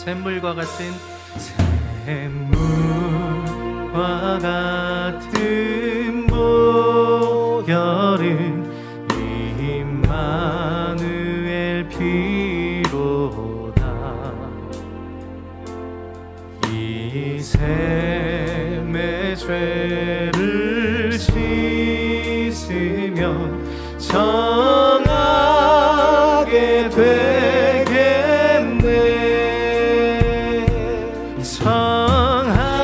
샘물과 같은 샘물과 같은 보혈은 임마누엘 피로다. 이 샘의 죄를 씻으면 정하게 되겠네. 정하게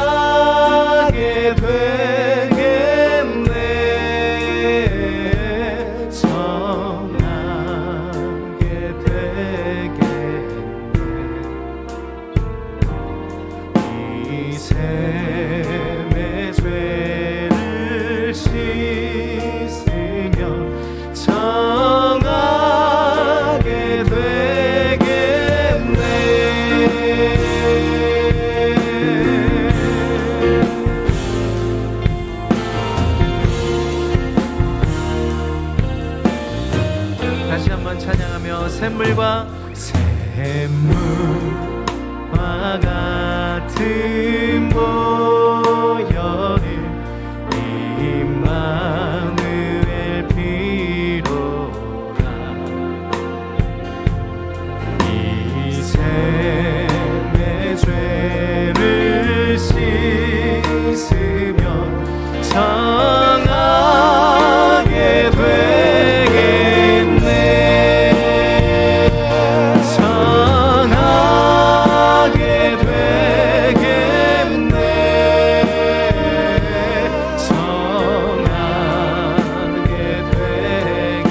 되겠네. 정하게 되겠네. 이 샘의 죄를 씻으면 정하게 되겠네. 다시 한번 찬양하며 샘물과 같은 보혈을 임마누엘 피로라. 이 샘의 죄를 씻으면 정하게 되겠네. 정하게 되겠네. 정하게 되겠네.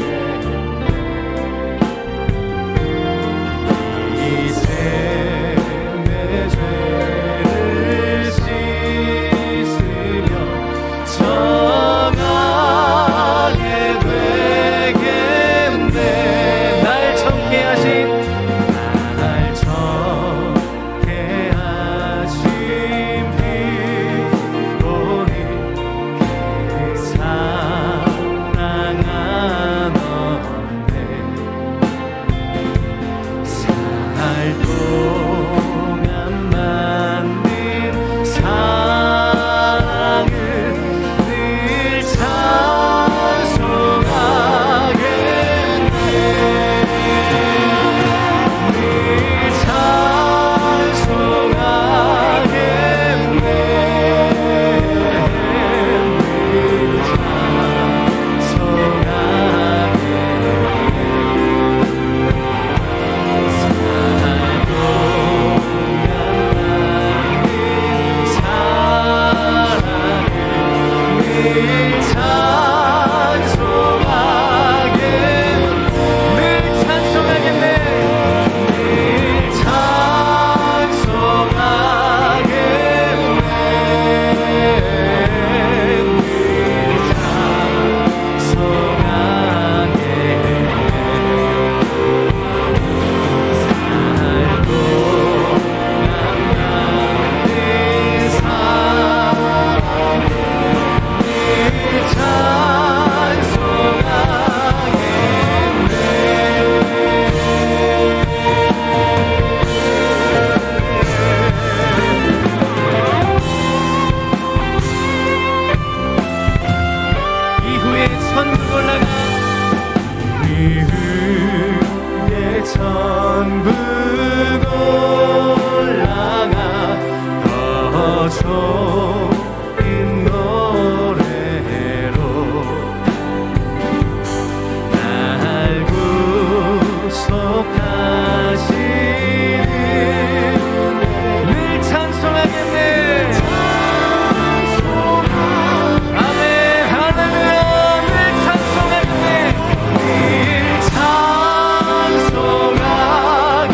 이 샘의 죄를 씻으면 정하게 되겠네. 날 정케 하신 피로는 그 사랑하는데 살 동안 만든 사랑은 늘 찬송하겠네. 늘 찬송하겠네. 천국 올라가 더 좋은 노래로 날 구속하시는 늘 찬송하겠네. 아멘 할렐루야. 늘 찬송하겠네. 늘 찬송하겠네.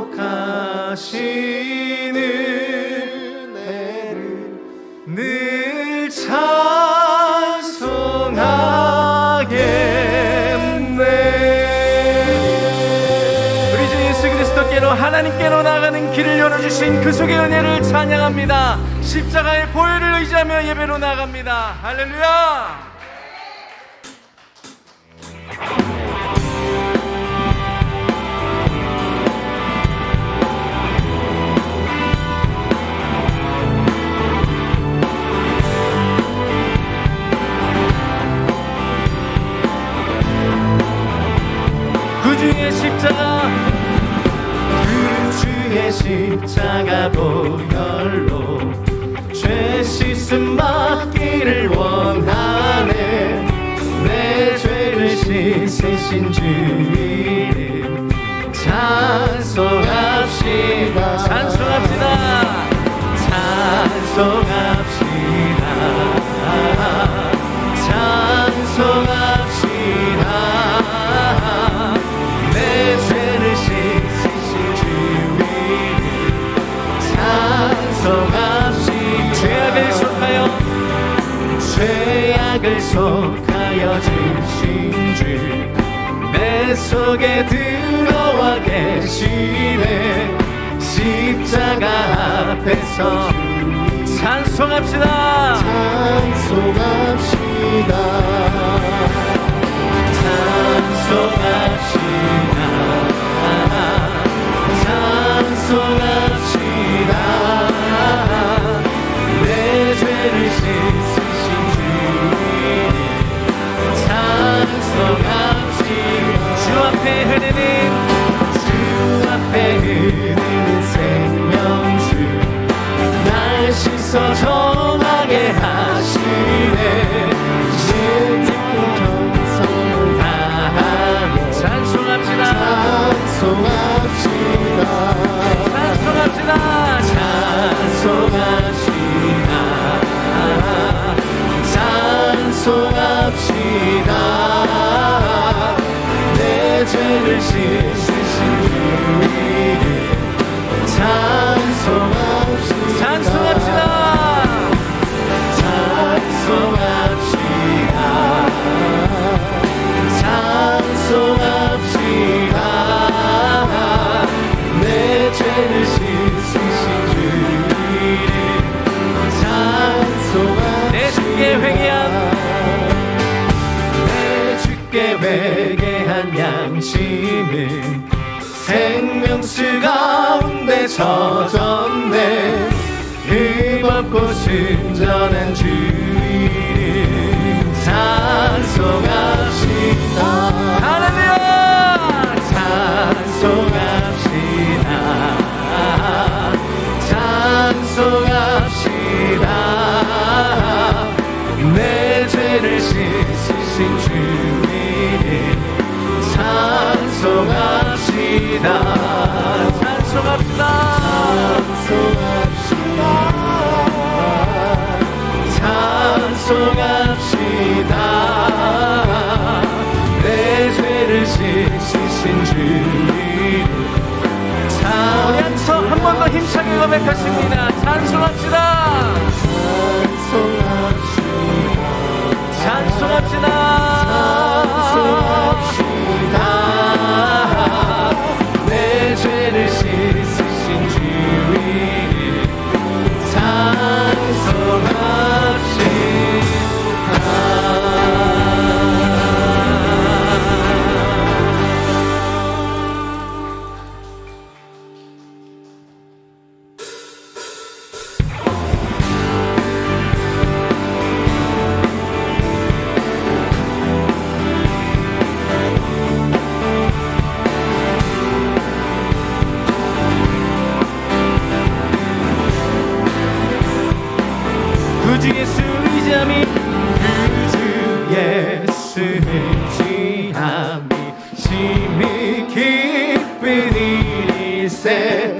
약속하신 은혜를 늘 찬송하겠네. 우리 주 예수 그리스도께로 하나님께로 나가는 길을 열어주신 그 속의 은혜를 찬양합니다. 십자가의 보혈을 의지하며 예배로 나갑니다. 할렐루야. 구주의 십자가, 구주의 십자가 보혈로 죄 씻음 받기를 원하네. 내 죄를 씻으신 주 이름 찬송합시다. 찬송합시다. 찬송합시다. 찬송합시다. 내 죄를 씻으신 주 이름 찬송합시다. 죄악을 속하여 죄악을 속하여 주신 주 내 속에 들어와 계시네. 십자가 앞에서 찬송합시다. 찬송합시다. 찬송합시다. 찬송합시다. 내 죄를 씻으신 주 찬송합시다. 주 앞에 흐르는 생명수 날 씻어 정하게 하시네. 찬송합시다. 찬송합시다. 찬송합시다. 찬송합시다. 찬송합시다. 내 죄를 씻으신 주 이름 찬송합시다. 찬송합시다. 찬송합시다. 찬송합시다. 내 죄를 씻으신 주 이름 찬송합시다. 내 주께 회개한 회개한 양심은 생명수 가운데 젖었네. 흠없고 순전한 주 이름 찬송합시다. 할렐루야. 찬송합시다. 찬송합시다. 내 죄를 씻으신 주 찬송합시다. 찬송합시다. 찬송합시다. 내 죄를 씻으신 주 이름 찬양서 한 번 더 힘차게 고백하십니다. 찬송합시다. 찬송합시다. 찬송합시다. 내 죄를 씻으신 주 이름 찬송합시다. 구주 예수 의지함이 구주 예수를 의지함이 심히 기쁜 일일세.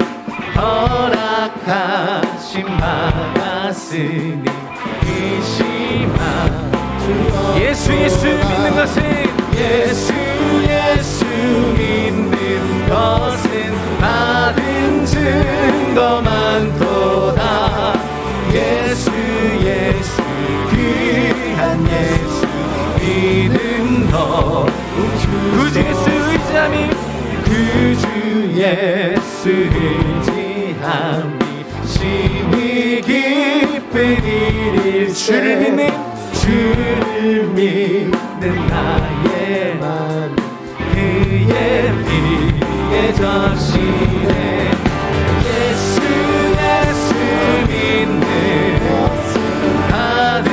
허락하신 바았으니 의심하 예수 믿는 것은 예수 믿는 것은 받을 증거만도다. 예수 예수 귀한 예수 믿음 너 구주 예수 의지함이 구주 예수 의지함이 심히 기쁘리를 주를 믿는 나의 맘 그의 피에 적시네. 예수 예수 믿는 받은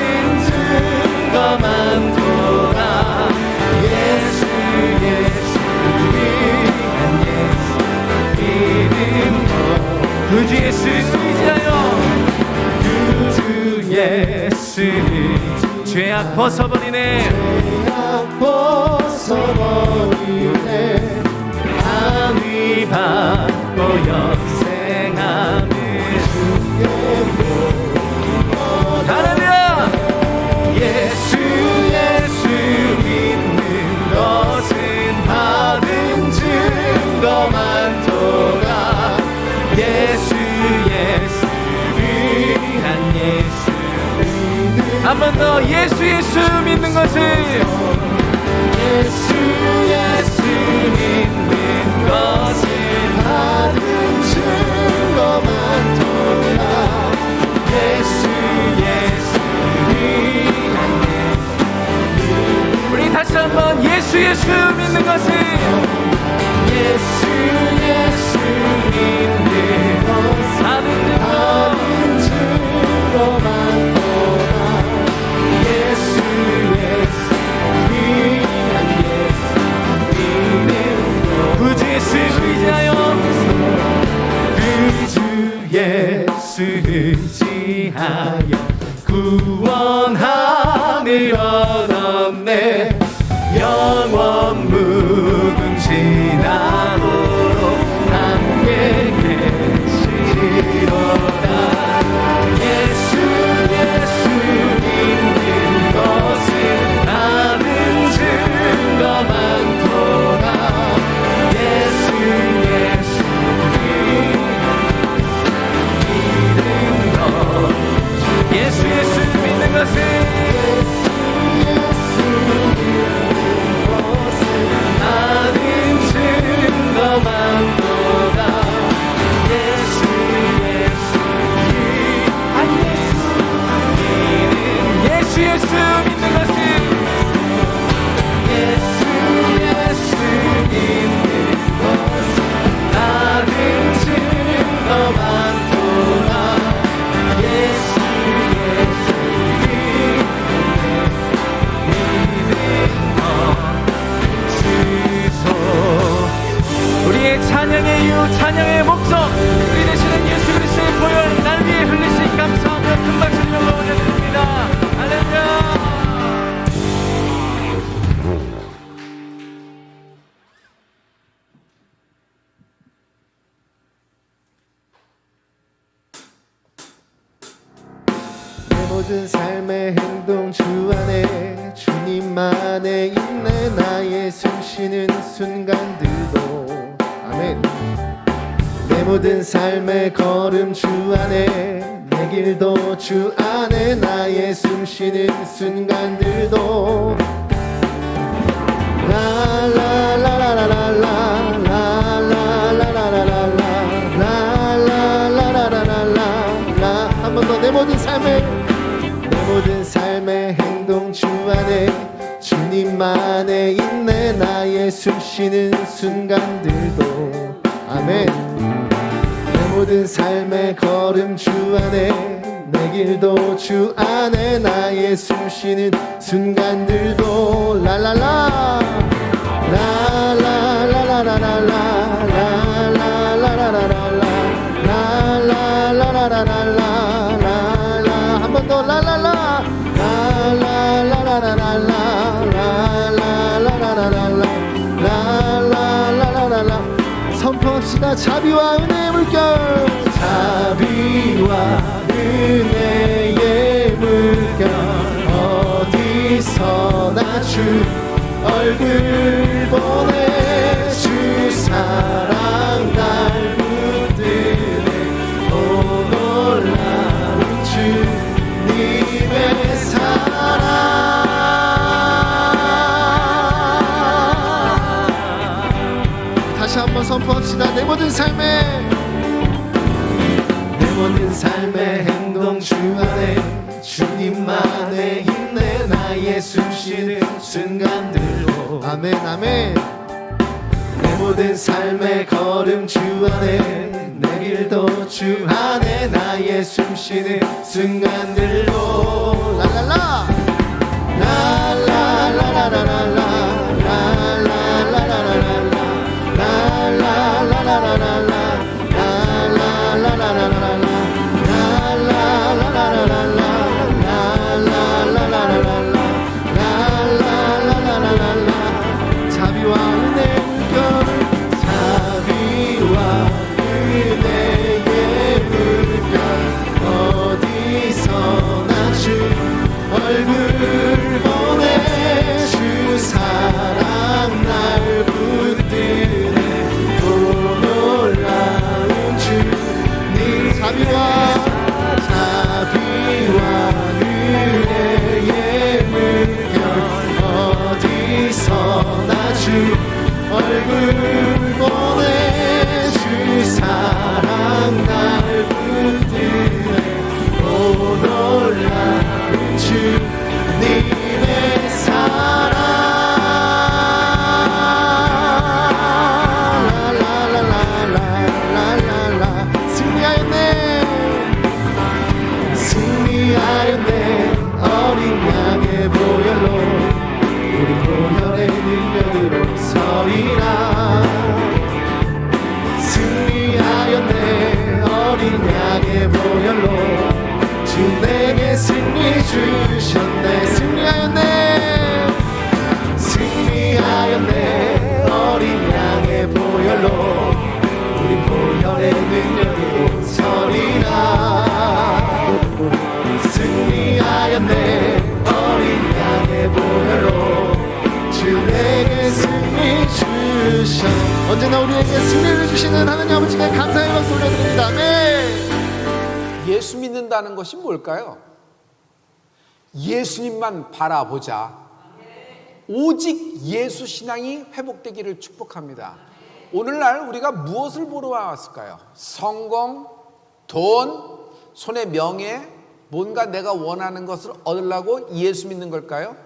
증거만도다. 예수 예수 귀한 예수 믿음 구주 예수 의지하여 구주 예수 죄악 벗어버리네. 죄악 벗어버리네. 안위 받고 영생하는 주의 하나님 예수 예수 믿는 것은 받은 증거만도다. 예수 예수 귀한 예수 한 번 더 예수 예수 믿는 것은 예수 예수 믿는 것은 받은 증거만도다. 예수 예수 귀한 예수 우리 다시 한번 예수 예수 믿는 것은 예수 예수 믿는 것은 받은 증거만도다. 예수 예수 귀한 예수 믿는 구주 예수 의지하여 구주 예수 의지하여 구원함을 얻었네. 영원 무궁지나도록 함께 계시리로다. 예수 예수 믿는 것은 받은 증거만도다. 예수 예수 믿는 것 예수 예수 믿는 것은 받은 증거만도다. 예수 예수 귀한 예수 예수 예수 믿는 것은 예수 예수 믿는 것은 받은 증거만도다. 예수 예수 믿는 것 주소 우리의 찬양의 이유 찬양의 목적 우리 되시는 예수 그리스도의 보혈 날 위해 흘리신 감사하며 큰 박수를 올려드립니다. 할렐루야. 내 모든 삶의 행동 주 안에 주님만에 있네. 나의 숨쉬는 순간들도 아멘. 내 모든 삶의 걸음 주 안에 내 길도 주 안에 나의 숨쉬는 순간들도 한 번 더 내 모든 삶의 행동 주 안에 주님만에 있네. 나의 숨쉬는 순간들도 아멘. 내 모든 삶의 걸음 주 안에 내 길도 주 안에 나의 숨쉬는 순간들도 라라라 한 번 더 라라라 선포합시다. 자비와 은혜의 물결 자비와 은혜의 물결 어디서나 주 얼굴 보내 주 사랑 날 붙들 삶의 행동 주 안에 주님만의 있네. 나의 숨쉬는 순간들로 아멘 아멘. 내 모든 삶의 걸음 주 안에 내 길도 주 안에 나의 숨쉬는 순간들로 라라라 라라라라라라 자비와 은혜의 물결 자비와 은혜의 물결 어디서나 주 얼굴 보내 주 사랑 날 붙드네 또 놀라운 주님 자비와 은혜의 물결 어디서나 주 얼굴 보내 주 사랑 날 붙드네 또 놀라운 주님의 사랑 라라라라라라라 승리하였네 어린 양의 보혈로 우리 보혈의 능력으로 서리라 승리하였네 어린 양의 보혈로 주 내게 승리 주셨네 승리하였네 어린 양의 보혈로 우리 보혈의 능력으로 서리라 승리하였네 어린 양의 보혈로 주 내게 승리 주셔. 언제나 우리에게 승리를 주시는 하나님 아버지께 감사의 박수 올려드립니다. 아멘. 예수 믿는다는 것이 뭘까요? 예수님만 바라보자. 오직 예수 신앙이 회복되기를 축복합니다. 오늘날 우리가 무엇을 보러 왔을까요? 성공, 돈, 손의 명예, 뭔가 내가 원하는 것을 얻으려고 예수 믿는 걸까요?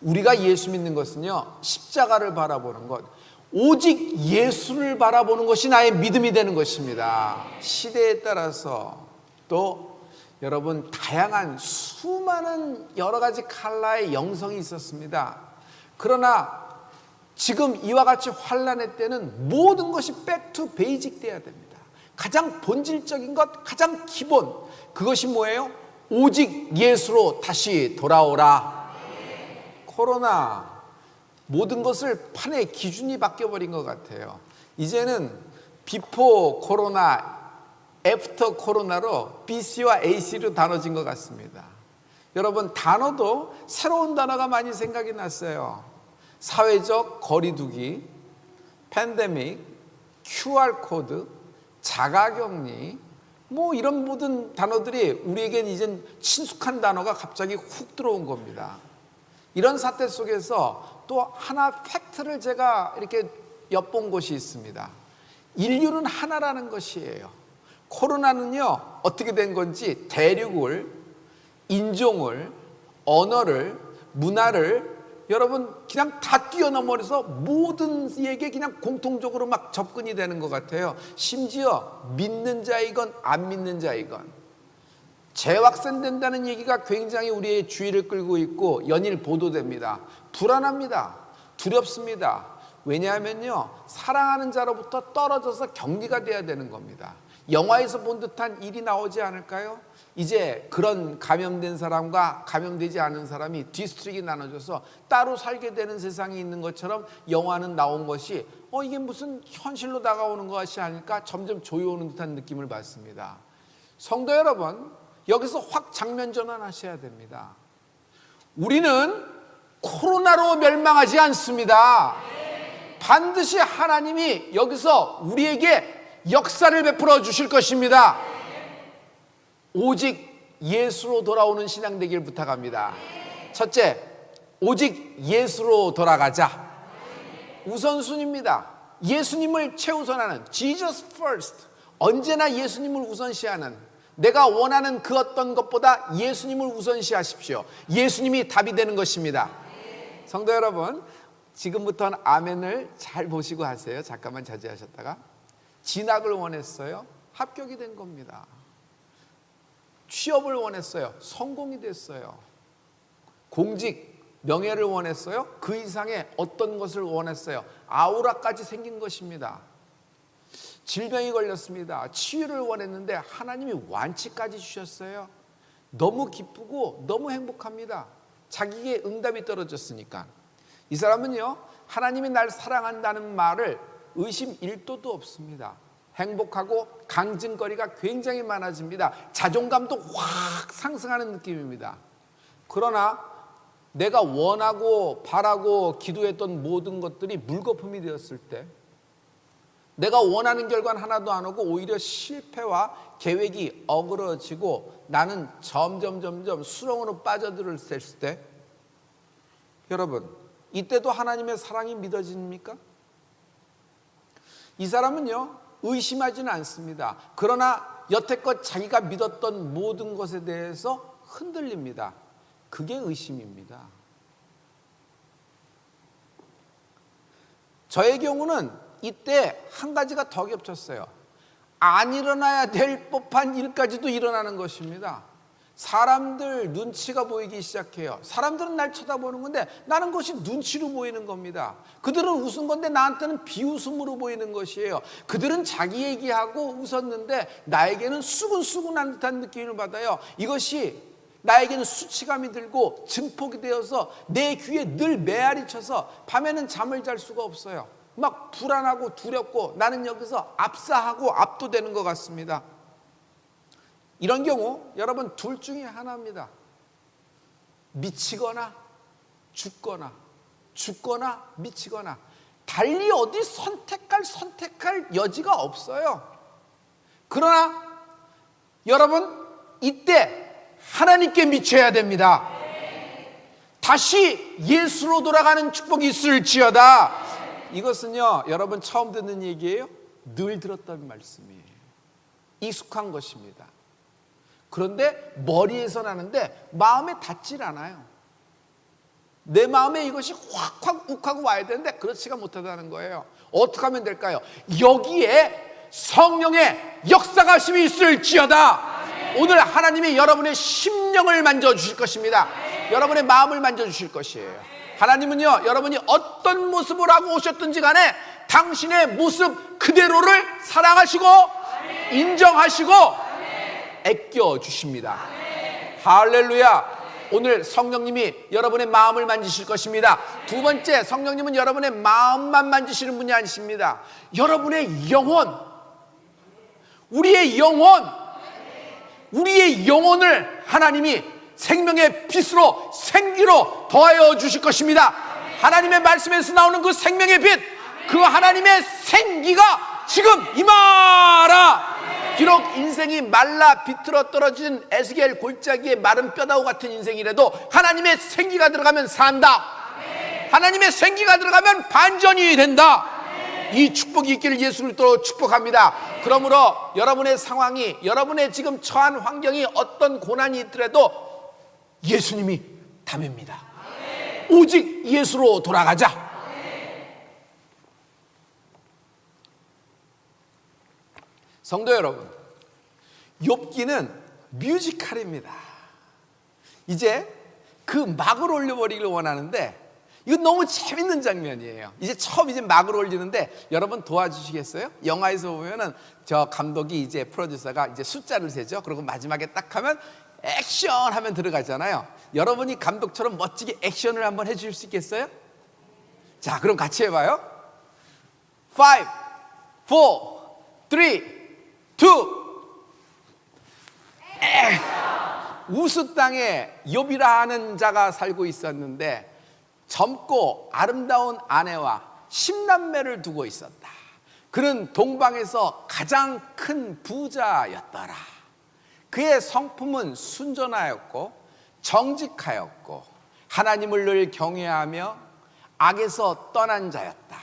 우리가 예수 믿는 것은요, 십자가를 바라보는 것, 오직 예수를 바라보는 것이 나의 믿음이 되는 것입니다. 시대에 따라서 또 여러분 다양한 수많은 여러 가지 컬러의 영성이 있었습니다. 그러나 지금 이와 같이 환란의 때는 모든 것이 백투 베이직 돼야 됩니다. 가장 본질적인 것, 가장 기본, 그것이 뭐예요? 오직 예수로 다시 돌아오라. 코로나 모든 것을 판의 기준이 바뀌어버린 것 같아요. 이제는 비포 코로나, 애프터 코로나로 BC와 AC로 나눠진 것 같습니다. 여러분 단어도 새로운 단어가 많이 생각이 났어요. 사회적 거리두기, 팬데믹, QR코드, 자가격리, 뭐 이런 모든 단어들이 우리에겐 이젠 친숙한 단어가 갑자기 훅 들어온 겁니다. 이런 사태 속에서 또 하나 팩트를 제가 이렇게 엿본 것이 있습니다. 인류는 하나라는 것이에요. 코로나는요, 어떻게 된 건지 대륙을, 인종을, 언어를, 문화를 여러분 그냥 다 뛰어넘어서 모든 이에게 그냥 공통적으로 막 접근이 되는 것 같아요. 심지어 믿는 자이건 안 믿는 자이건 재확산된다는 얘기가 굉장히 우리의 주의를 끌고 있고 연일 보도됩니다. 불안합니다. 두렵습니다. 왜냐하면요, 사랑하는 자로부터 떨어져서 격리가 돼야 되는 겁니다. 영화에서 본 듯한 일이 나오지 않을까요? 이제 그런 감염된 사람과 감염되지 않은 사람이 디스트릭이 나눠져서 따로 살게 되는 세상이 있는 것처럼 영화는 나온 것이 이게 무슨 현실로 다가오는 것이 아닐까 점점 조여오는 듯한 느낌을 받습니다. 성도 여러분, 여기서 확 장면 전환하셔야 됩니다. 우리는 코로나로 멸망하지 않습니다. 반드시 하나님이 여기서 우리에게 역사를 베풀어 주실 것입니다. 오직 예수로 돌아오는 신앙 되길 부탁합니다. 첫째, 오직 예수로 돌아가자. 우선순위입니다. 예수님을 최우선하는 Jesus first, 언제나 예수님을 우선시하는, 내가 원하는 그 어떤 것보다 예수님을 우선시하십시오. 예수님이 답이 되는 것입니다. 성도 여러분, 지금부터는 아멘을 잘 보시고 하세요. 잠깐만 자제하셨다가. 진학을 원했어요. 합격이 된 겁니다. 취업을 원했어요. 성공이 됐어요. 공직, 명예를 원했어요. 그 이상의 어떤 것을 원했어요. 아우라까지 생긴 것입니다. 질병이 걸렸습니다. 치유를 원했는데 하나님이 완치까지 주셨어요. 너무 기쁘고 너무 행복합니다. 자기의 응답이 떨어졌으니까. 이 사람은요, 하나님이 날 사랑한다는 말을 의심 1도도 없습니다. 행복하고 강증거리가 굉장히 많아집니다. 자존감도 확 상승하는 느낌입니다. 그러나 내가 원하고 바라고 기도했던 모든 것들이 물거품이 되었을 때, 내가 원하는 결과는 하나도 안 오고 오히려 실패와 계획이 어그러지고 나는 점점 수렁으로 빠져들을 때, 여러분, 이때도 하나님의 사랑이 믿어집니까? 이 사람은요, 의심하지는 않습니다. 그러나 여태껏 자기가 믿었던 모든 것에 대해서 흔들립니다. 그게 의심입니다. 저의 경우는 이때 한 가지가 더 겹쳤어요. 안 일어나야 될 법한 일까지도 일어나는 것입니다. 사람들 눈치가 보이기 시작해요. 사람들은 날 쳐다보는 건데 나는 그것이 눈치로 보이는 겁니다. 그들은 웃은 건데 나한테는 비웃음으로 보이는 것이에요. 그들은 자기 얘기하고 웃었는데 나에게는 수근수근한 듯한 느낌을 받아요. 이것이 나에게는 수치감이 들고 증폭이 되어서 내 귀에 늘 메아리 쳐서 밤에는 잠을 잘 수가 없어요. 막 불안하고 두렵고 나는 여기서 압사하고 압도되는 것 같습니다. 이런 경우 여러분 둘 중에 하나입니다. 미치거나 죽거나, 죽거나 미치거나. 달리 어디 선택할 여지가 없어요. 그러나 여러분 이때 하나님께 미쳐야 됩니다. 다시 예수로 돌아가는 축복이 있을지어다. 이것은요, 여러분 처음 듣는 얘기예요? 늘 들었던 말씀이에요. 익숙한 것입니다. 그런데 머리에서 나는데 마음에 닿질 않아요. 내 마음에 이것이 확 욱하고 와야 되는데 그렇지가 못하다는 거예요. 어떻게 하면 될까요? 여기에 성령의 역사가심이 있을지어다. 오늘 하나님이 여러분의 심령을 만져주실 것입니다. 여러분의 마음을 만져주실 것이에요. 하나님은요, 여러분이 어떤 모습을 하고 오셨든지 간에 당신의 모습 그대로를 사랑하시고 인정하시고 애껴주십니다. 할렐루야. 오늘 성령님이 여러분의 마음을 만지실 것입니다. 두 번째, 성령님은 여러분의 마음만 만지시는 분이 아니십니다. 여러분의 영혼, 우리의 영혼을 하나님이 생명의 빛으로 생기로 더하여 주실 것입니다. 하나님의 말씀에서 나오는 그 생명의 빛, 그 하나님의 생기가 지금 임하라. 비록 인생이 말라 비틀어 떨어진 에스겔 골짜기의 마른 뼈다구 같은 인생이라도 하나님의 생기가 들어가면 산다. 하나님의 생기가 들어가면 반전이 된다. 이 축복이 있기를 예수 그리스도로 축복합니다. 그러므로 여러분의 상황이, 여러분의 지금 처한 환경이 어떤 고난이 있더라도 예수님이 답입니다. 오직 예수로 돌아가자. 성도 여러분, 욥기는 뮤지컬입니다. 이제 그 막을 올려버리길 원하는데 이거 너무 재밌는 장면이에요. 이제 처음 막을 올리는데 여러분 도와주시겠어요? 영화에서 보면은 저 감독이 이제 프로듀서가 이제 숫자를 세죠. 그리고 마지막에 딱 하면 액션 하면 들어가잖아요. 여러분이 감독처럼 멋지게 액션을 한번 해주실 수 있겠어요? 자, 그럼 같이 해봐요. 5, 4, 3, 2. 우스 땅에 욥이라 하는 자가 살고 있었는데 젊고 아름다운 아내와 10남매를 두고 있었다. 그는 동방에서 가장 큰 부자였더라. 그의 성품은 순전하였고 정직하였고 하나님을 늘 경외하며 악에서 떠난 자였다.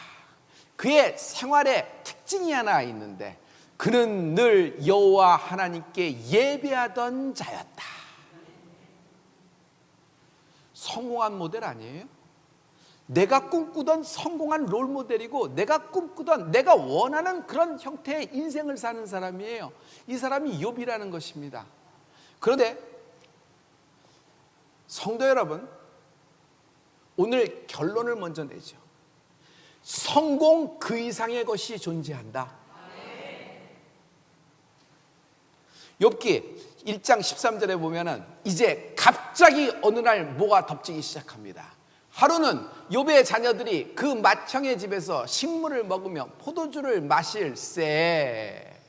그의 생활의 특징이 하나 있는데 그는 늘 여호와 하나님께 예배하던 자였다. 성공한 모델 아니에요? 내가 꿈꾸던 성공한 롤모델이고 내가 꿈꾸던 내가 원하는 그런 형태의 인생을 사는 사람이에요. 이 사람이 욥이라는 것입니다. 그런데 성도 여러분, 오늘 결론을 먼저 내죠. 성공 그 이상의 것이 존재한다. 욥기 1장 13절에 보면은 이제 갑자기 어느 날 뭐가 덮치기 시작합니다. 하루는 욥의 자녀들이 그 맏형의 집에서 식물을 먹으며 포도주를 마실새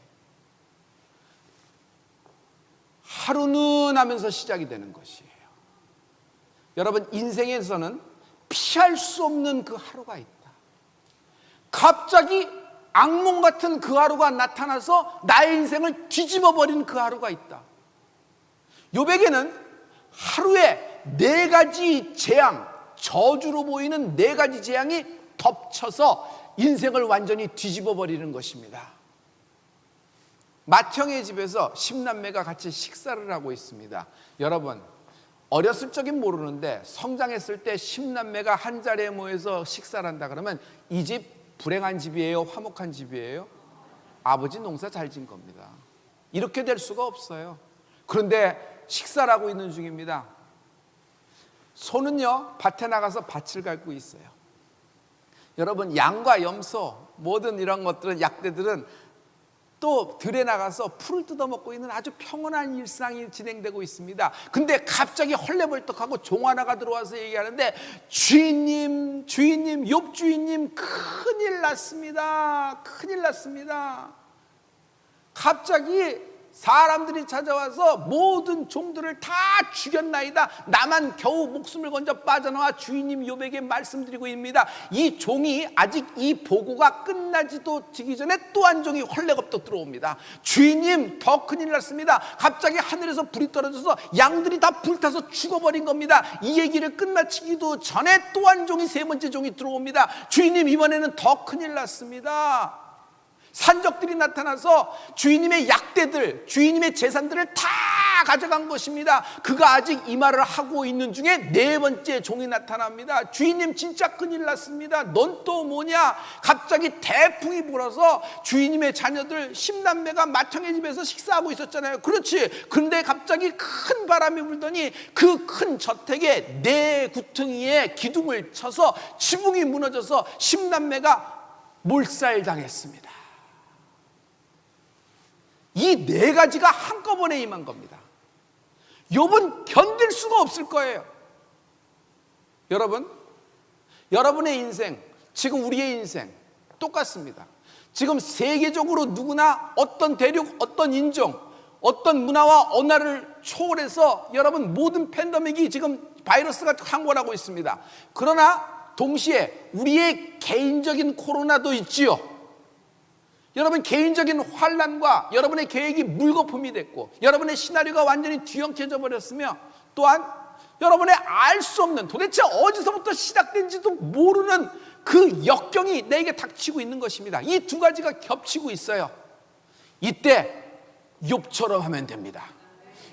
하루는 하면서 시작이 되는 것이에요. 여러분, 인생에서는 피할 수 없는 그 하루가 있다. 갑자기 악몽 같은 그 하루가 나타나서 나의 인생을 뒤집어 버린 그 하루가 있다. 욥에게는 하루에 4가지 재앙, 저주로 보이는 4가지 재앙이 덮쳐서 인생을 완전히 뒤집어 버리는 것입니다. 맏형의 집에서 10남매가 같이 식사를 하고 있습니다. 여러분, 어렸을 적엔 모르는데 성장했을 때 10남매가 한 자리에 모여서 식사를 한다 그러면 이 집 불행한 집이에요? 화목한 집이에요? 아버지 농사 잘 진 겁니다. 이렇게 될 수가 없어요. 그런데 식사를 하고 있는 중입니다. 소는요, 밭에 나가서 밭을 갈고 있어요. 여러분, 양과 염소, 모든 이런 것들은, 약대들은 또 들에 나가서 풀을 뜯어먹고 있는 아주 평온한 일상이 진행되고 있습니다. 근데 갑자기 헐레벌떡하고 종 하나가 들어와서 얘기하는데, 주인님, 욥 주인님, 큰일 났습니다. 큰일 났습니다. 갑자기 사람들이 찾아와서 모든 종들을 다 죽였나이다. 나만 겨우 목숨을 건져 빠져나와 주인님 욥에게 말씀드리고 있습니다. 이 종이 아직 이 보고가 끝나지도 지기 전에 또 한 종이 헐레겁떡 들어옵니다. 주인님, 더 큰일 났습니다. 갑자기 하늘에서 불이 떨어져서 양들이 다 불타서 죽어버린 겁니다. 이 얘기를 끝마치기도 전에 또 한 종이, 3번째 종이 들어옵니다. 주인님, 이번에는 더 큰일 났습니다. 산적들이 나타나서 주인님의 약대들, 주인님의 재산들을 다 가져간 것입니다. 그가 아직 이 말을 하고 있는 중에 4번째 종이 나타납니다. 주인님, 진짜 큰일 났습니다. 넌 또 뭐냐? 갑자기 대풍이 불어서 주인님의 자녀들 10남매가 맏형의 집에서 식사하고 있었잖아요. 그렇지. 그런데 갑자기 큰 바람이 불더니 그 큰 저택에 4구퉁이에 기둥을 쳐서 지붕이 무너져서 10남매가 몰살당했습니다. 이 4가지가 한꺼번에 임한 겁니다. 욥은 견딜 수가 없을 거예요. 여러분, 여러분의 인생, 지금 우리의 인생 똑같습니다. 지금 세계적으로 누구나 어떤 대륙, 어떤 인종, 어떤 문화와 언어를 초월해서 여러분 모든 팬데믹이 지금 바이러스가 창궐하고 있습니다. 그러나 동시에 우리의 개인적인 코로나도 있지요. 여러분, 개인적인 환난과 여러분의 계획이 물거품이 됐고 여러분의 시나리오가 완전히 뒤엉켜져 버렸으며 또한 여러분의 알 수 없는, 도대체 어디서부터 시작된지도 모르는 그 역경이 내게 닥치고 있는 것입니다. 이 2가지가 겹치고 있어요. 이때 욥처럼 하면 됩니다.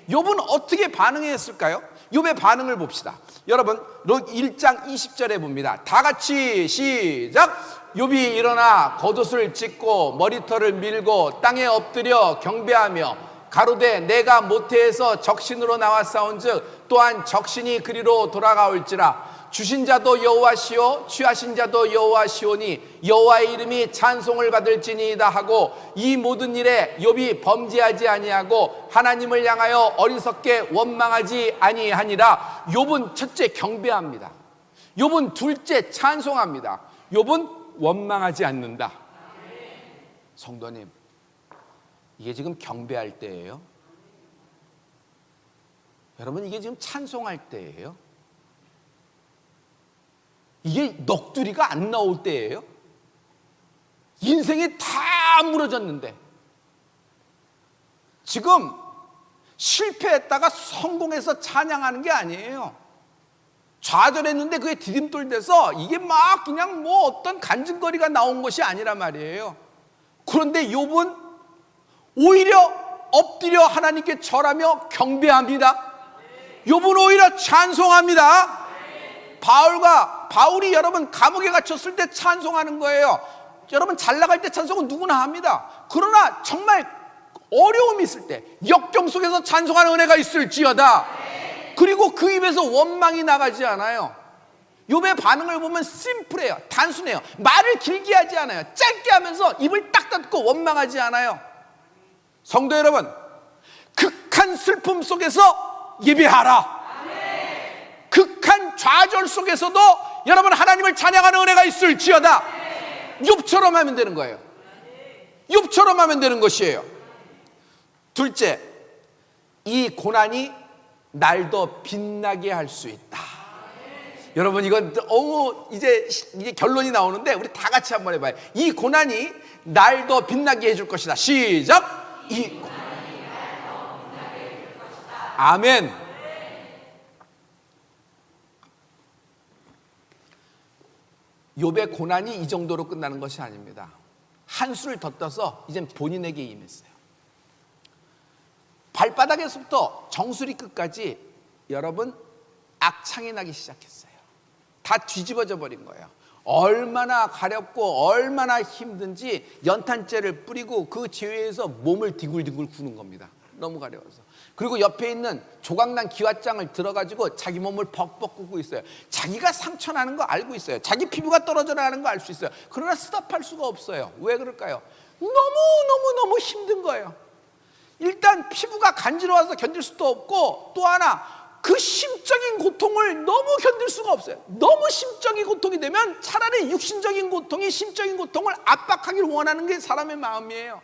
욥은 어떻게 반응했을까요? 욥의 반응을 봅시다. 여러분, 1장 20절에 봅니다. 다 같이 시작! 욥이 일어나 겉옷을 찢고 머리털을 밀고 땅에 엎드려 경배하며 가로되 내가 모태에서 적신으로 나왔사온즉 또한 적신이 그리로 돌아가올지라. 주신 자도 여호와시오 취하신 자도 여호와시오니 여호와의 이름이 찬송을 받을지니이다 하고 이 모든 일에 욥이 범죄하지 아니하고 하나님을 향하여 어리석게 원망하지 아니하니라. 욥은 첫째 경배합니다. 욥은 둘째 찬송합니다. 욥은 원망하지 않는다. 성도님, 이게 지금 경배할 때예요? 여러분, 이게 지금 찬송할 때예요? 이게 넋두리가 안 나올 때예요? 인생이 다 무너졌는데 지금 실패했다가 성공해서 찬양하는 게 아니에요. 좌절했는데 그게 디딤돌 돼서 이게 막 그냥 뭐 어떤 간증거리가 나온 것이 아니란 말이에요. 그런데 욥은 오히려 엎드려 하나님께 절하며 경배합니다. 욥은 오히려 찬송합니다. 바울이 여러분 감옥에 갇혔을 때 찬송하는 거예요. 여러분 잘 나갈 때 찬송은 누구나 합니다. 그러나 정말 어려움이 있을 때 역경 속에서 찬송하는 은혜가 있을지어다. 그리고 그 입에서 원망이 나가지 않아요. 욥의 반응을 보면 심플해요. 단순해요. 말을 길게 하지 않아요. 짧게 하면서 입을 딱 닫고 원망하지 않아요. 성도 여러분, 극한 슬픔 속에서 예배하라. 극한 좌절 속에서도 여러분 하나님을 찬양하는 은혜가 있을지어다. 욥처럼 하면 되는 거예요. 욥처럼 하면 되는 것이에요. 둘째, 이 고난이 날 더 빛나게 할 수 있다. 여러분 이건 너무 이제 결론이 나오는데 우리 다 같이 한번 해봐요. 이 고난이 날 더 빛나게 해줄 것이다. 시작. 이 고난이 날 더 빛나게 해줄 것이다. 아멘. 욥의 고난이 이 정도로 끝나는 것이 아닙니다. 한 수를 더 떠서 이젠 본인에게 임했어요. 발바닥에서부터 정수리 끝까지 여러분 악창이 나기 시작했어요. 다 뒤집어져 버린 거예요. 얼마나 가렵고 얼마나 힘든지 연탄재를 뿌리고 그 지위에서 몸을 뒹굴뒹굴 구는 겁니다. 너무 가려워서. 그리고 옆에 있는 조각난 기왓장을 들어가지고 자기 몸을 벅벅 굽고 있어요. 자기가 상처 나는 거 알고 있어요. 자기 피부가 떨어져 나가는 거 알 수 있어요. 그러나 스탑할 수가 없어요. 왜 그럴까요? 너무 힘든 거예요. 일단 피부가 간지러워서 견딜 수도 없고, 또 하나 그 심적인 고통을 너무 견딜 수가 없어요. 너무 심적인 고통이 되면 차라리 육신적인 고통이 심적인 고통을 압박하기를 원하는 게 사람의 마음이에요.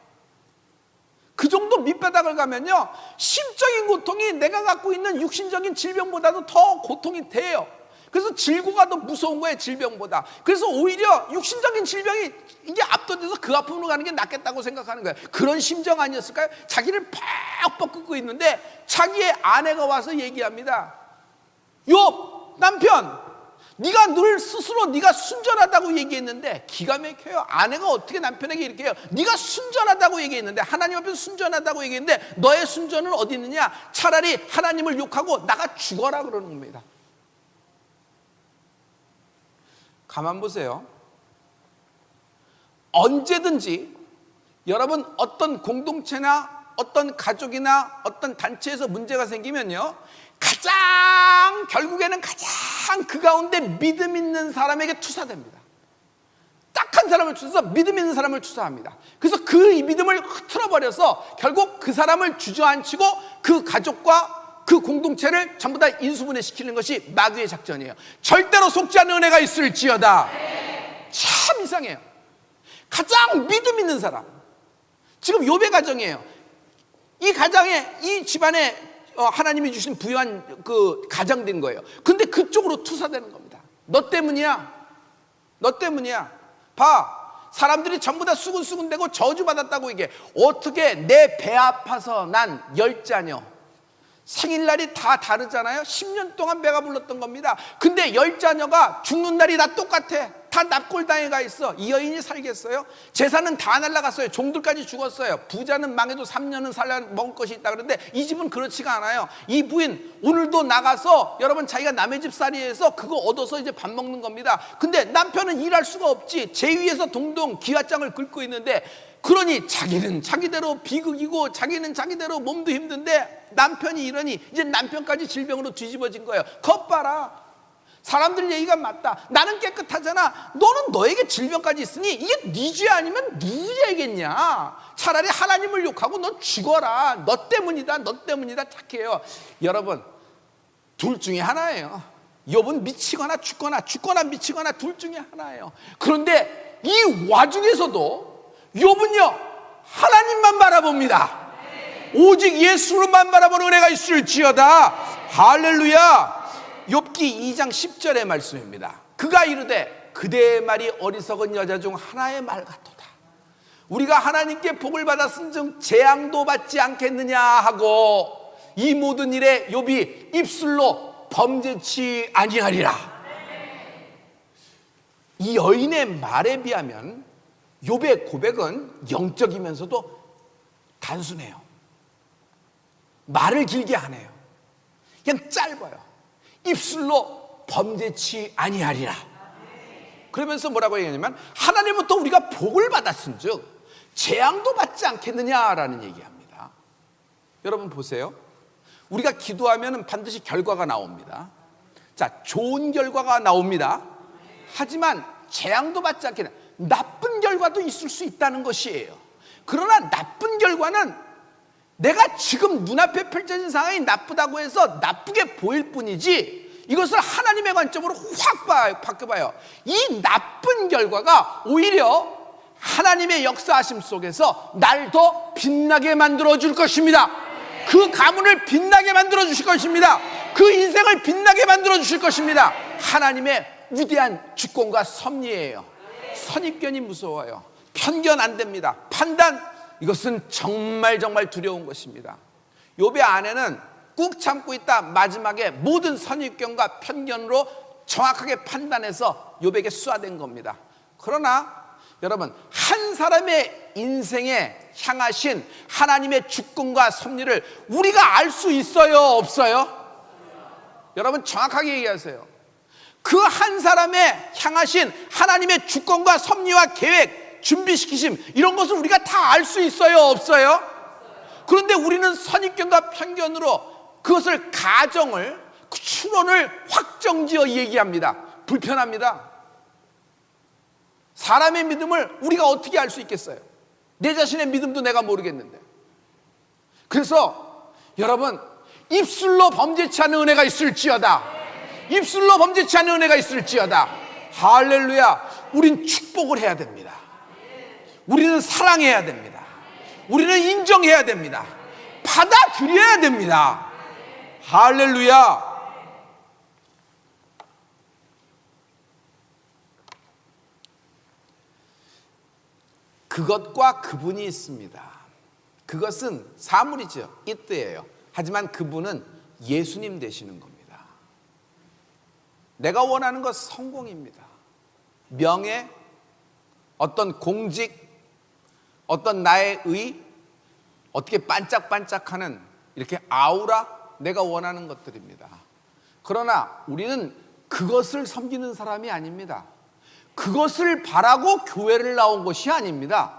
그 정도 밑바닥을 가면요, 심적인 고통이 내가 갖고 있는 육신적인 질병보다도 더 고통이 돼요. 그래서 질고가 더 무서운 거예요, 질병보다. 그래서 오히려 육신적인 질병이 이게 압도돼서 그 아픔으로 가는 게 낫겠다고 생각하는 거예요. 그런 심정 아니었을까요? 자기를 팍 꺾고 있는데 자기의 아내가 와서 얘기합니다. 욥 남편, 네가 늘 스스로 네가 순전하다고 얘기했는데, 기가 막혀요. 아내가 어떻게 남편에게 이렇게 해요? 네가 순전하다고 얘기했는데, 하나님 앞에서 순전하다고 얘기했는데 너의 순전은 어디 있느냐? 차라리 하나님을 욕하고 나가 죽어라 그러는 겁니다. 가만 보세요. 언제든지 여러분 어떤 공동체나 어떤 가족이나 어떤 단체에서 문제가 생기면요, 결국에는 가장 그 가운데 믿음 있는 사람에게 투사됩니다. 딱 한 사람을 투사해서 믿음 있는 사람을 투사합니다. 그래서 그 믿음을 흐트러버려서 결국 그 사람을 주저앉히고 그 가족과 그 공동체를 전부 다 인수분해시키는 것이 마귀의 작전이에요. 절대로 속지 않는 은혜가 있을지어다. 참 이상해요. 가장 믿음 있는 사람, 지금 욥의 가정이에요. 이 가정에, 이 집안에 하나님이 주신 부유한 그 가장된 거예요. 근데 그쪽으로 투사되는 겁니다. 너 때문이야. 너 때문이야. 봐, 사람들이 전부 다 수군수군대고 저주받았다고 얘기해. 어떻게 내 배 아파서 난 10자녀, 생일날이 다 다르잖아요. 10년 동안 배가 불렀던 겁니다. 근데 10자녀가 죽는 날이 다 똑같아. 다 납골당에 가 있어. 이 여인이 살겠어요? 재산은 다 날라갔어요. 종들까지 죽었어요. 부자는 망해도 3년은 살려 먹을 것이 있다 그러는데 이 집은 그렇지가 않아요. 이 부인 오늘도 나가서 여러분 자기가 남의 집 살이해서 그거 얻어서 이제 밥 먹는 겁니다. 근데 남편은 일할 수가 없지. 제 위에서 동동 기왓장을 긁고 있는데, 그러니 자기는 자기대로 비극이고 자기는 자기대로 몸도 힘든데 남편이 이러니 이제 남편까지 질병으로 뒤집어진 거예요. 겁 봐라. 사람들 얘기가 맞다. 나는 깨끗하잖아. 너는 너에게 질병까지 있으니 이게 네 죄 아니면 누구 죄겠냐. 차라리 하나님을 욕하고 너 죽어라. 너 때문이다. 너 때문이다. 착해요. 여러분, 둘 중에 하나예요. 욥은 미치거나 죽거나, 죽거나 미치거나 둘 중에 하나예요. 그런데 이 와중에서도 욥은요, 하나님만 바라봅니다. 오직 예수로만 바라보는 은혜가 있을지어다. 할렐루야. 욥기 2장 10절의 말씀입니다. 그가 이르되 그대의 말이 어리석은 여자 중 하나의 말 같도다. 우리가 하나님께 복을 받았은즉 재앙도 받지 않겠느냐 하고, 이 모든 일에 욥이 입술로 범죄치 아니하리라. 이 여인의 말에 비하면 욥의 고백은 영적이면서도 단순해요. 말을 길게 안 해요. 그냥 짧아요. 입술로 범죄치 아니하리라. 그러면서 뭐라고 얘기하냐면 하나님부터 우리가 복을 받았은즉 재앙도 받지 않겠느냐라는 얘기합니다. 여러분 보세요. 우리가 기도하면 반드시 결과가 나옵니다. 자, 좋은 결과가 나옵니다. 하지만 재앙도 받지 않겠느냐, 나쁜 결과도 있을 수 있다는 것이에요. 그러나 나쁜 결과는 내가 지금 눈앞에 펼쳐진 상황이 나쁘다고 해서 나쁘게 보일 뿐이지, 이것을 하나님의 관점으로 확 바꿔봐요. 이 나쁜 결과가 오히려 하나님의 역사하심 속에서 날 더 빛나게 만들어줄 것입니다. 그 가문을 빛나게 만들어 주실 것입니다. 그 인생을 빛나게 만들어 주실 것입니다. 하나님의 위대한 주권과 섭리예요. 선입견이 무서워요. 편견 안 됩니다. 판단, 이것은 정말 두려운 것입니다. 욥의 아내는 꾹 참고 있다 마지막에 모든 선입견과 편견으로 정확하게 판단해서 욥에게 쏘아댄 겁니다. 그러나 여러분, 한 사람의 인생에 향하신 하나님의 주권과 섭리를 우리가 알 수 있어요, 없어요? 여러분 정확하게 얘기하세요. 그 한 사람의 향하신 하나님의 주권과 섭리와 계획, 준비시키심, 이런 것을 우리가 다 알 수 있어요, 없어요? 그런데 우리는 선입견과 편견으로 그것을 가정을, 추론을 확정지어 얘기합니다. 불편합니다. 사람의 믿음을 우리가 어떻게 알 수 있겠어요? 내 자신의 믿음도 내가 모르겠는데. 그래서 여러분, 입술로 범죄치 않은 은혜가 있을지어다. 입술로 범죄치 않은 은혜가 있을지어다. 할렐루야. 우린 축복을 해야 됩니다. 우리는 사랑해야 됩니다. 우리는 인정해야 됩니다. 받아들여야 됩니다. 할렐루야. 그것과 그분이 있습니다. 그것은 사물이죠. 이때예요. 하지만 그분은 예수님 되시는 겁니다. 내가 원하는 것 성공입니다. 명예, 어떤 공직, 어떤 나의 의, 어떻게 반짝반짝하는 이렇게 아우라, 내가 원하는 것들입니다. 그러나 우리는 그것을 섬기는 사람이 아닙니다. 그것을 바라고 교회를 나온 것이 아닙니다.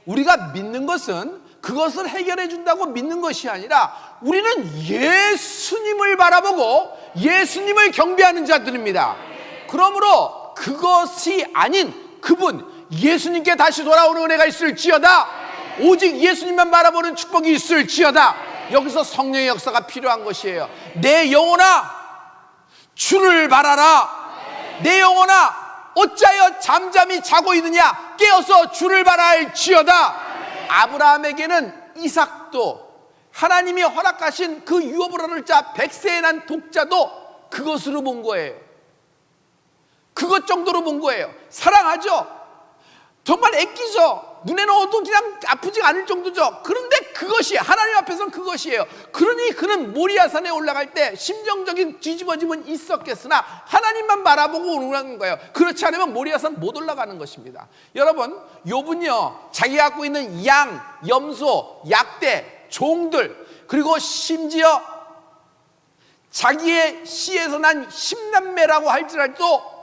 우리가 믿는 것은 그것을 해결해 준다고 믿는 것이 아니라 우리는 예수님을 바라보고 예수님을 경배하는 자들입니다. 그러므로 그것이 아닌 그분, 예수님께 다시 돌아오는 은혜가 있을지어다. 오직 예수님만 바라보는 축복이 있을지어다. 여기서 성령의 역사가 필요한 것이에요. 내 영혼아, 주를 바라라. 내 영혼아, 어찌하여 잠잠히 자고 있느냐? 깨어서 주를 바랄지어다. 아브라함에게는 이삭도, 하나님이 허락하신 그 유업을 얻을 자 100세에 난 독자도 그것으로 본 거예요. 그것 정도로 본 거예요. 사랑하죠? 정말 애끼죠? 눈에 넣어도 그냥 아프지 않을 정도죠. 그런데 그것이 하나님 앞에서는 그것이에요. 그러니 그는 모리아산에 올라갈 때 심정적인 뒤집어짐은 있었겠으나 하나님만 바라보고 올라간 거예요. 그렇지 않으면 모리아산 못 올라가는 것입니다. 여러분, 욥은요, 자기가 갖고 있는 양, 염소, 약대, 종들, 그리고 심지어 자기의 씨에서 난 10남매라고 할지라도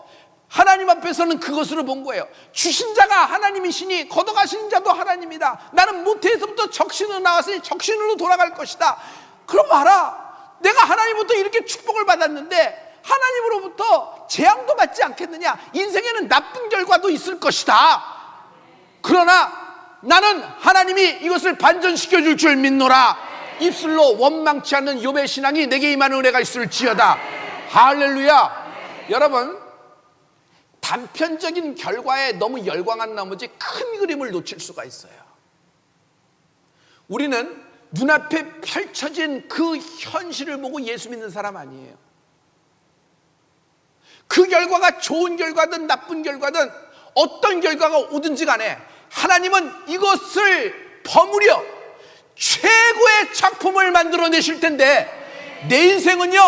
하나님 앞에서는 그것으로 본 거예요. 주신 자가 하나님이시니 걷어가신 자도 하나님이다. 나는 모태에서부터 적신으로 나왔으니 적신으로 돌아갈 것이다. 그럼 봐라, 내가 하나님부터 이렇게 축복을 받았는데 하나님으로부터 재앙도 받지 않겠느냐? 인생에는 나쁜 결과도 있을 것이다. 그러나 나는 하나님이 이것을 반전시켜 줄 줄 믿노라. 입술로 원망치 않는 욥의 신앙이 내게 임하는 은혜가 있을지어다. 할렐루야. 여러분, 단편적인 결과에 너무 열광한 나머지 큰 그림을 놓칠 수가 있어요. 우리는 눈앞에 펼쳐진 그 현실을 보고 예수 믿는 사람 아니에요. 그 결과가 좋은 결과든 나쁜 결과든 어떤 결과가 오든지 간에 하나님은 이것을 버무려 최고의 작품을 만들어내실 텐데 내 인생은요,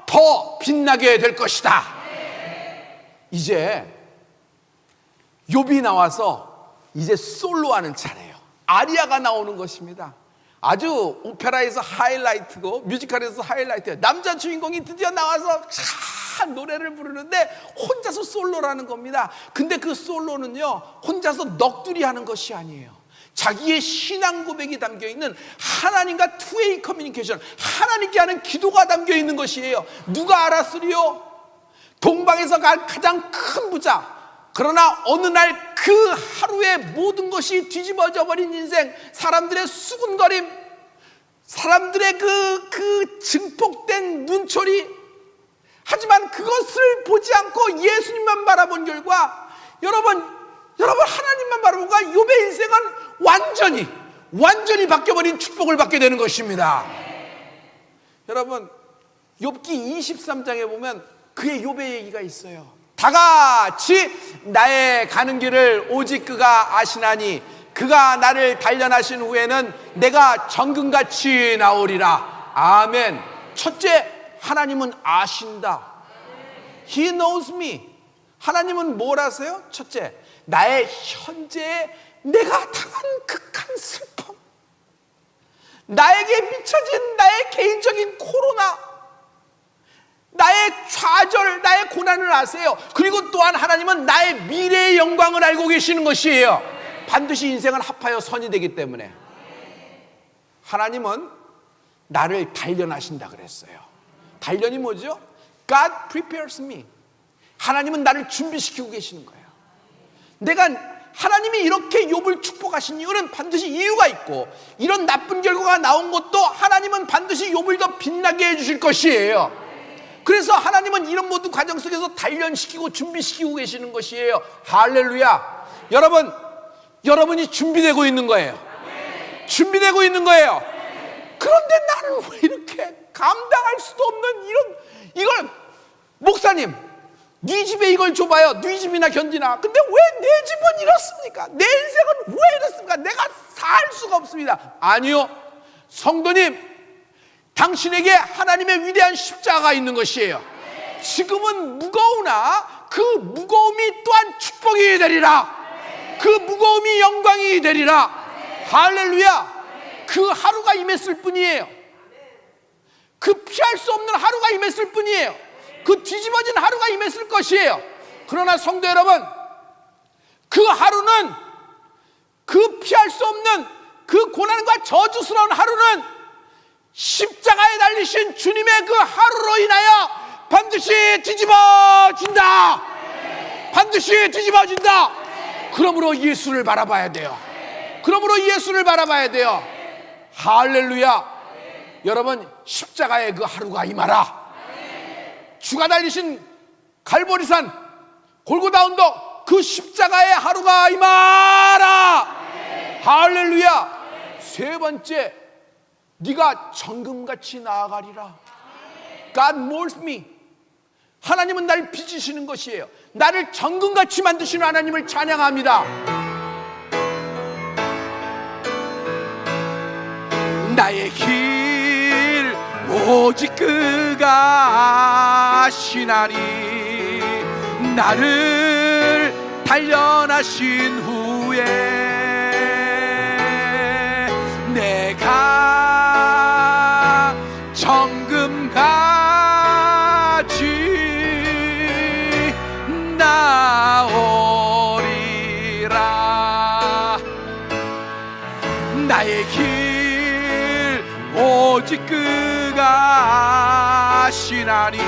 더 빛나게 될 것이다. 이제 욥이 나와서 이제 솔로하는 차례예요. 아리아가 나오는 것입니다. 아주 오페라에서 하이라이트고 뮤지컬에서 하이라이트예요. 남자 주인공이 드디어 나와서 노래를 부르는데 혼자서 솔로라는 겁니다. 근데 그 솔로는요, 혼자서 넋두리 하는 것이 아니에요. 자기의 신앙 고백이 담겨있는 하나님과 투웨이 커뮤니케이션, 하나님께 하는 기도가 담겨있는 것이에요. 누가 알았으리요? 동방에서 갈 가장 큰 부자. 그러나 어느 날 그 하루에 모든 것이 뒤집어져 버린 인생, 사람들의 수군거림, 사람들의 그 증폭된 눈초리, 하지만 그것을 보지 않고 예수님만 바라본 결과, 여러분 하나님만 바라보고 욥의 인생은 완전히 바뀌어버린 축복을 받게 되는 것입니다. 여러분, 욥기 23장에 보면 그의 욥의 얘기가 있어요. 다 같이 나의 가는 길을 오직 그가 아시나니 그가 나를 단련하신 후에는 내가 정금같이 나오리라. 아멘. 첫째, 하나님은 아신다. He knows me. 하나님은 뭘 아세요? 첫째, 나의 현재에 내가 당한 극한 슬픔, 나에게 미쳐진 나의 개인적인 코로나, 나의 좌절, 나의 고난을 아세요. 그리고 또한 하나님은 나의 미래의 영광을 알고 계시는 것이에요. 반드시 인생은 합하여 선이 되기 때문에 하나님은 나를 단련하신다 그랬어요. 단련이 뭐죠? God prepares me. 하나님은 나를 준비시키고 계시는 거예요. 하나님이 이렇게 욥을 축복하신 이유는 반드시 이유가 있고, 이런 나쁜 결과가 나온 것도 하나님은 반드시 욥을 더 빛나게 해주실 것이에요. 그래서 하나님은 이런 모든 과정 속에서 단련시키고 준비시키고 계시는 것이에요. 할렐루야. 여러분이 준비되고 있는 거예요. 준비되고 있는 거예요. 그런데 나는 왜 이렇게 감당할 수도 없는 이걸, 목사님, 네 집에 이걸 줘봐요. 네 집이나 견디나. 근데 왜 내 집은 이렇습니까? 내 인생은 왜 이렇습니까? 내가 살 수가 없습니다. 아니요, 성도님, 당신에게 하나님의 위대한 십자가가 있는 것이에요. 지금은 무거우나 그 무거움이 또한 축복이 되리라. 그 무거움이 영광이 되리라. 할렐루야. 그 하루가 임했을 뿐이에요. 그 피할 수 없는 하루가 임했을 뿐이에요. 그 뒤집어진 하루가 임했을 것이에요. 그러나 성도 여러분, 그 하루는, 그 피할 수 없는 그 고난과 저주스러운 하루는 십자가에 달리신 주님의 그 하루로 인하여 반드시 뒤집어진다. 반드시 뒤집어진다. 그러므로 예수를 바라봐야 돼요. 그러므로 예수를 바라봐야 돼요. 할렐루야. 여러분, 십자가의 그 하루가 임하라. 주가 달리신 갈보리산, 골고다 언덕, 그 십자가의 하루가 임하라. 할렐루야. 세 번째, 네가 정금같이 나아가리라. God molds me. 하나님은 날 빚으시는 것이에요. 나를 정금같이 만드시는 하나님을 찬양합니다. 나의 길 오직 그가 아시나니 나를 단련하신 후에 내가 정금같이 나오리라. 나의 길 오직 그가 아시나니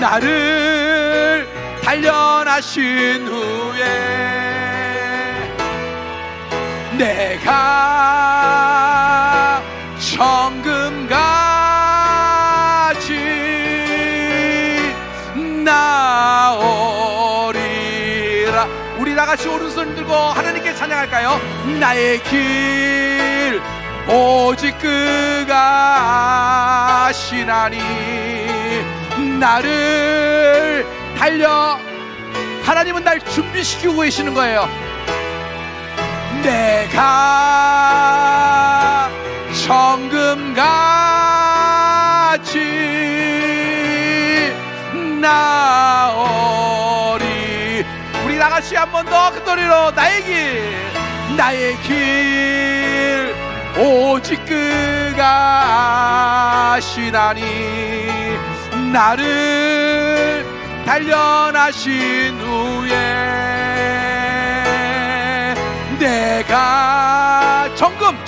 나를 단련하신 후에 내가 정금같이 나오리라. 우리 다같이 오른손 들고 하나님께 찬양할까요? 나의 길 오직 그가 아시나니 나를 하나님은 날 준비시키고 계시는 거예요. 내가 정금같이 그 도리로 나의 길 오직 그가 아시나니 나를 단련하신 후에 내가 정금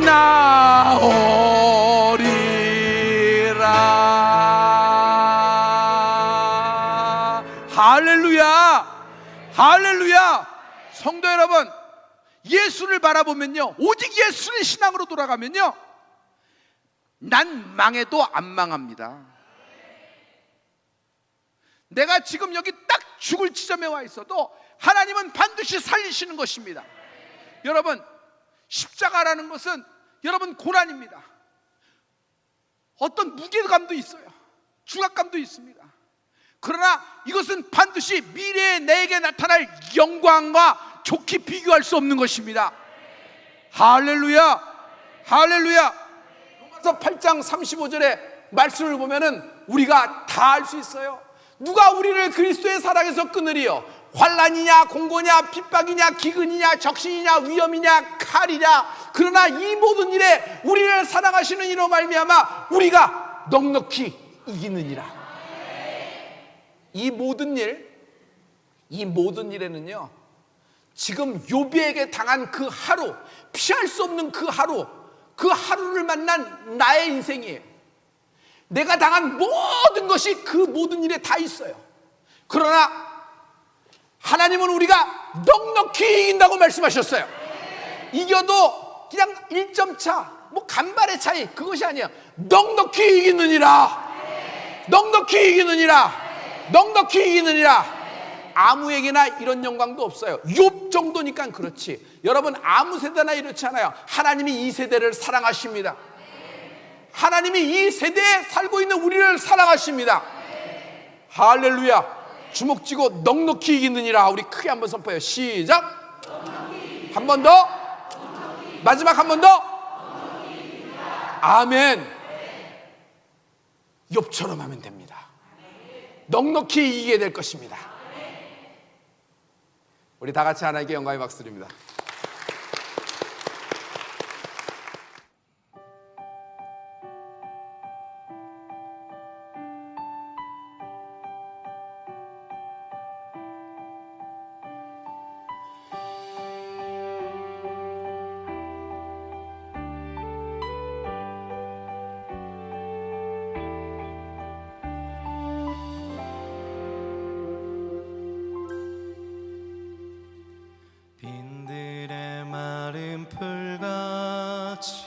나오리라. 할렐루야. 성도 여러분, 예수를 바라보면요, 오직 예수를 신앙으로 돌아가면요, 난 망해도 안 망합니다. 내가 지금 여기 딱 죽을 지점에 와 있어도 하나님은 반드시 살리시는 것입니다. 여러분, 십자가라는 것은 여러분 고난입니다. 어떤 무게감도 있어요. 중압감도 있습니다. 그러나 이것은 반드시 미래에 내게 나타날 영광과 좋게 비교할 수 없는 것입니다. 할렐루야. 로마서 8장 35절의 말씀을 보면은 우리가 다 알 수 있어요. 누가 우리를 그리스도의 사랑에서 끊으리요? 환난이냐, 공고냐, 핍박이냐, 기근이냐, 적신이냐, 위험이냐, 칼이냐. 그러나 이 모든 일에 우리를 사랑하시는 이로 말미암아 우리가 넉넉히 이기느니라. 이 모든 일에는요, 지금 욥에게 당한 그 하루, 피할 수 없는 그 하루를 만난 나의 인생이에요. 내가 당한 모든 것이 그 모든 일에 다 있어요. 그러나 하나님은 우리가 넉넉히 이긴다고 말씀하셨어요. 이겨도 그냥 1점 차, 뭐 간발의 차이, 그것이 아니야. 넉넉히 이기느니라. 아무에게나 이런 영광도 없어요. 욥 정도니까 그렇지. 여러분, 아무 세대나 이렇지 않아요. 하나님이 이 세대를 사랑하십니다. 하나님이 이 세대에 살고 있는 우리를 사랑하십니다. 할렐루야. 주먹 쥐고 넉넉히 이기느니라. 우리 크게 한번 선포해요. 시작. 한 번 더. 마지막 한 번 더. 아멘. 욥처럼 하면 됩니다. 넉넉히 이기게 될 것입니다. 우리 다 같이 하나님께 영광의 박수 드립니다. 풀같이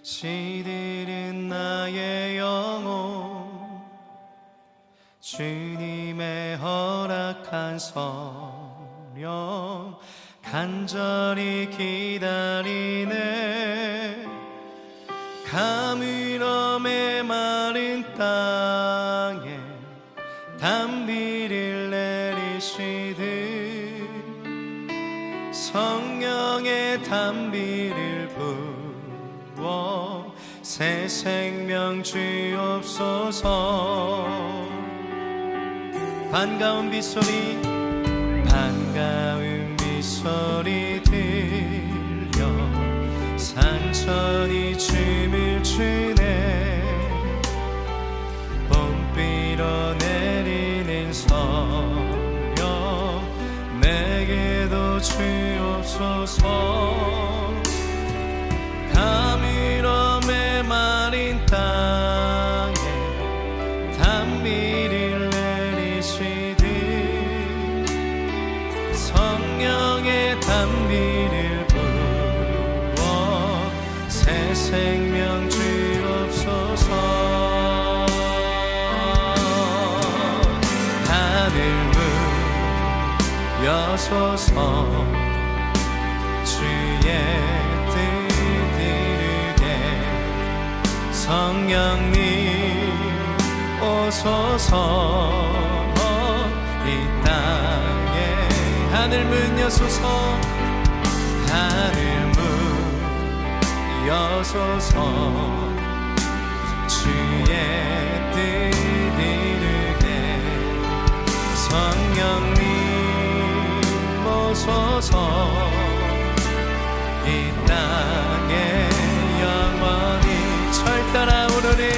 시들은 나의 영혼, 주님의 허락한 성령 간절히 기다리네. 가물어 메마른 땅에 단비를 내리시듯 성령의 단비를 부어 새 생명 주옵소서. 반가운 빗소리 들려 산천이 춤을 추네. 봄비로 내리는 성령 내게도 주옵소서. 가물어 메마른 땅에 단비를 내리시듯 성령의 단비를 부어 새 생명 주옵소서. 하늘 문 여소서. 주의 뜻 이루게 성령님 오소서. 이 땅에 하늘 문 여소서. 하늘 문 여소서. 주의 뜻 이루게 성령님 오소서 이 땅에 영원히 철따라 우러릴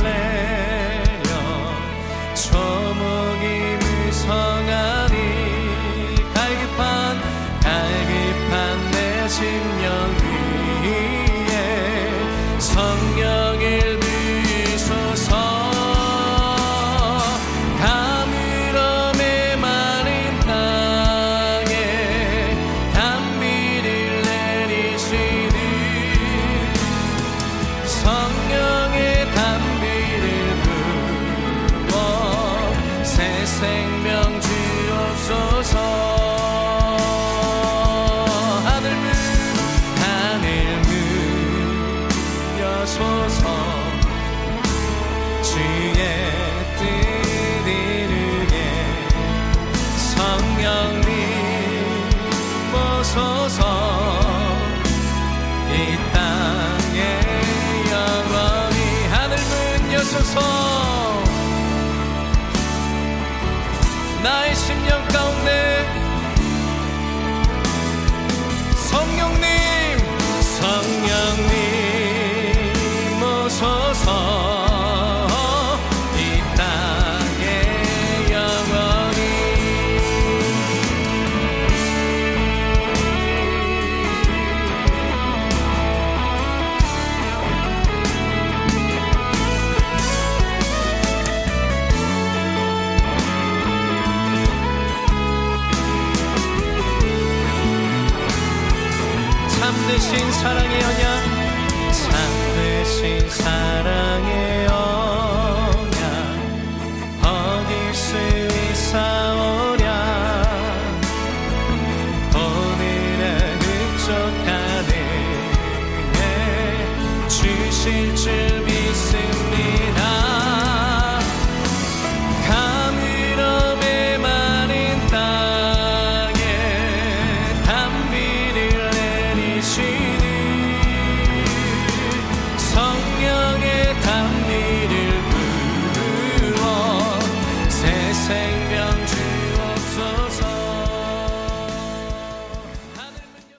내려 초목이 무성하니 갈급한 내 심령 위에 성령을 비소서 가물어 메마른 땅에 단비를 내리시니 성령의 단비를 부어 새 생명 주옵소서 하늘 문 여소서 주의 뜻 이루게 성령님 오소서 이 땅에 영원히 하늘 문 여소서 나의 심령 가운데 성령님 오소서 이 땅에 영원히 참되신 사랑의 언약 참되신 사랑